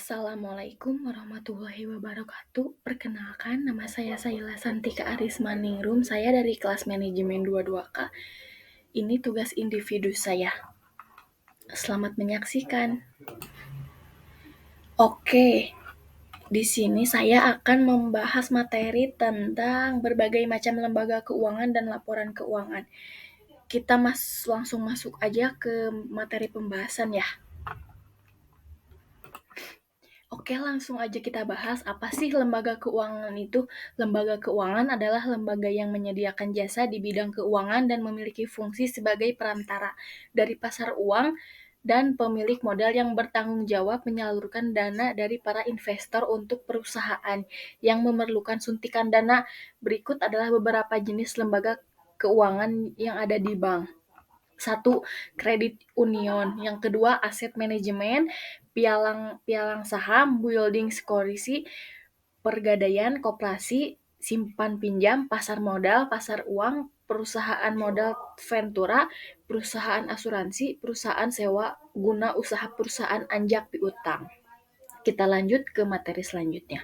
Assalamualaikum warahmatullahi wabarakatuh. Perkenalkan, nama saya Saila Santika Arismaningrum. Saya dari kelas manajemen 22K. Ini tugas individu saya. Selamat menyaksikan. Oke, di sini saya akan membahas materi tentang berbagai macam lembaga keuangan dan laporan keuangan. Kita langsung masuk aja ke materi pembahasan ya. Oke, langsung aja kita bahas apa sih lembaga keuangan itu. Lembaga keuangan adalah lembaga yang menyediakan jasa di bidang keuangan dan memiliki fungsi sebagai perantara dari pasar uang dan pemilik modal yang bertanggung jawab menyalurkan dana dari para investor untuk perusahaan yang memerlukan suntikan dana. Berikut adalah beberapa jenis lembaga keuangan yang ada di bank. 1. Kredit union. Yang kedua, aset manajemen, pialang saham, building security, pergadaian, koperasi, simpan pinjam, pasar modal, pasar uang, perusahaan modal ventura, perusahaan asuransi, perusahaan sewa guna usaha perusahaan anjak piutang. Kita lanjut ke materi selanjutnya.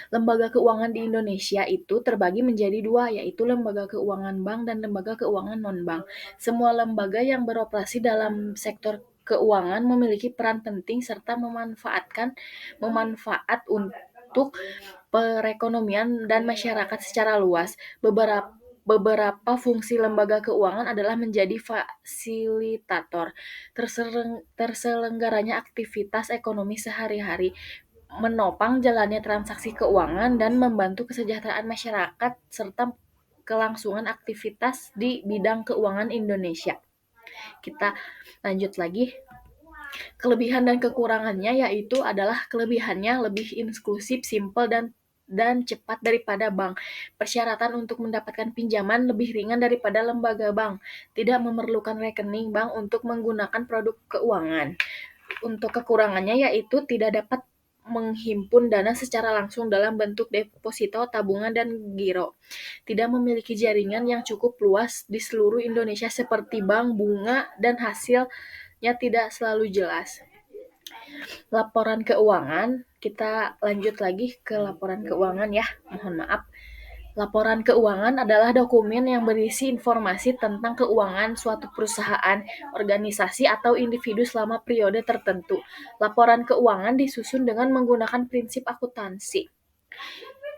Lembaga keuangan di Indonesia itu terbagi menjadi dua, yaitu lembaga keuangan bank dan lembaga keuangan non-bank. Semua lembaga yang beroperasi dalam sektor keuangan memiliki peran penting serta memanfaat untuk perekonomian dan masyarakat secara luas. Beberapa fungsi lembaga keuangan adalah menjadi fasilitator terselenggaranya aktivitas ekonomi sehari-hari, menopang jalannya transaksi keuangan dan membantu kesejahteraan masyarakat serta kelangsungan aktivitas di bidang keuangan Indonesia. Kita lanjut lagi. Kelebihan dan kekurangannya yaitu adalah kelebihannya lebih inklusif, simpel dan cepat daripada bank. Persyaratan untuk mendapatkan pinjaman lebih ringan daripada lembaga bank. Tidak memerlukan rekening bank untuk menggunakan produk keuangan. Untuk kekurangannya yaitu tidak dapat menghimpun dana secara langsung dalam bentuk deposito, tabungan, dan giro. Tidak memiliki jaringan yang cukup luas di seluruh Indonesia seperti bank, bunga, dan hasilnya tidak selalu jelas. Laporan keuangan, kita lanjut lagi ke laporan keuangan ya, mohon maaf. Laporan keuangan adalah dokumen yang berisi informasi tentang keuangan suatu perusahaan, organisasi, atau individu selama periode tertentu. Laporan keuangan disusun dengan menggunakan prinsip akuntansi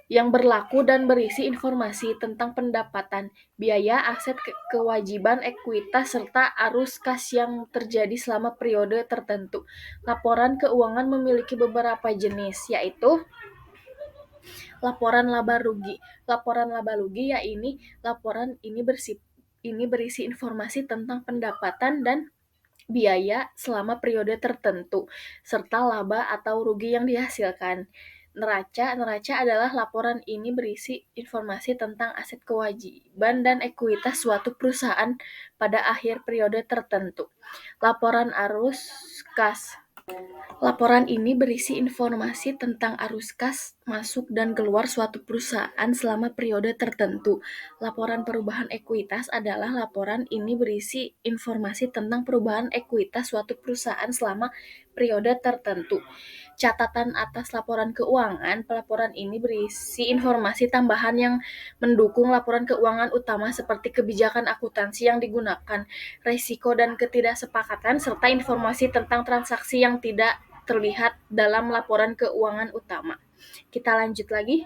yang berlaku dan berisi informasi tentang pendapatan, biaya, aset, kewajiban, ekuitas, serta arus kas yang terjadi selama periode tertentu. Laporan keuangan memiliki beberapa jenis, yaitu laporan laba rugi. Laporan laba rugi laporan ini berisi informasi tentang pendapatan dan biaya selama periode tertentu, serta laba atau rugi yang dihasilkan. Neraca adalah laporan ini berisi informasi tentang aset, kewajiban, dan ekuitas suatu perusahaan pada akhir periode tertentu. Laporan arus kas. Laporan ini berisi informasi tentang arus kas masuk dan keluar suatu perusahaan selama periode tertentu. Laporan perubahan ekuitas adalah laporan ini berisi informasi tentang perubahan ekuitas suatu perusahaan selama periode tertentu. Catatan atas laporan keuangan. Pelaporan ini berisi informasi tambahan yang mendukung laporan keuangan utama seperti kebijakan akuntansi yang digunakan, risiko dan ketidaksepakatan, serta informasi tentang transaksi yang tidak terlihat dalam laporan keuangan utama. Kita lanjut lagi.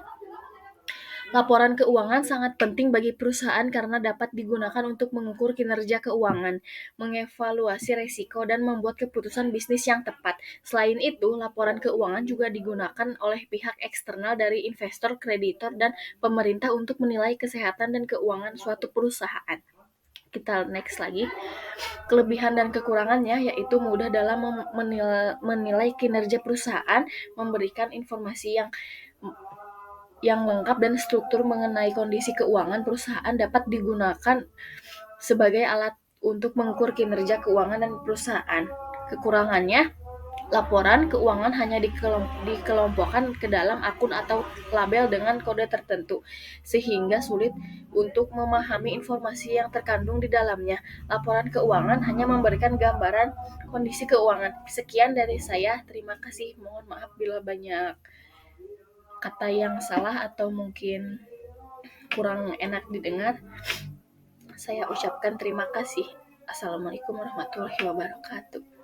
Laporan keuangan sangat penting bagi perusahaan karena dapat digunakan untuk mengukur kinerja keuangan, mengevaluasi risiko, dan membuat keputusan bisnis yang tepat. Selain itu, laporan keuangan juga digunakan oleh pihak eksternal dari investor, kreditor, dan pemerintah untuk menilai kesehatan dan keuangan suatu perusahaan. Kita next lagi. Kelebihan dan kekurangannya yaitu mudah dalam menilai kinerja perusahaan, memberikan informasi yang lengkap dan struktur mengenai kondisi keuangan perusahaan, dapat digunakan sebagai alat untuk mengukur kinerja keuangan dan perusahaan. Kekurangannya Laporan keuangan hanya dikelompokkan ke dalam akun atau label dengan kode tertentu, sehingga sulit untuk memahami informasi yang terkandung di dalamnya. Laporan keuangan hanya memberikan gambaran kondisi keuangan. Sekian dari saya, terima kasih. Mohon maaf bila banyak kata yang salah atau mungkin kurang enak didengar. Saya ucapkan terima kasih. Assalamualaikum warahmatullahi wabarakatuh.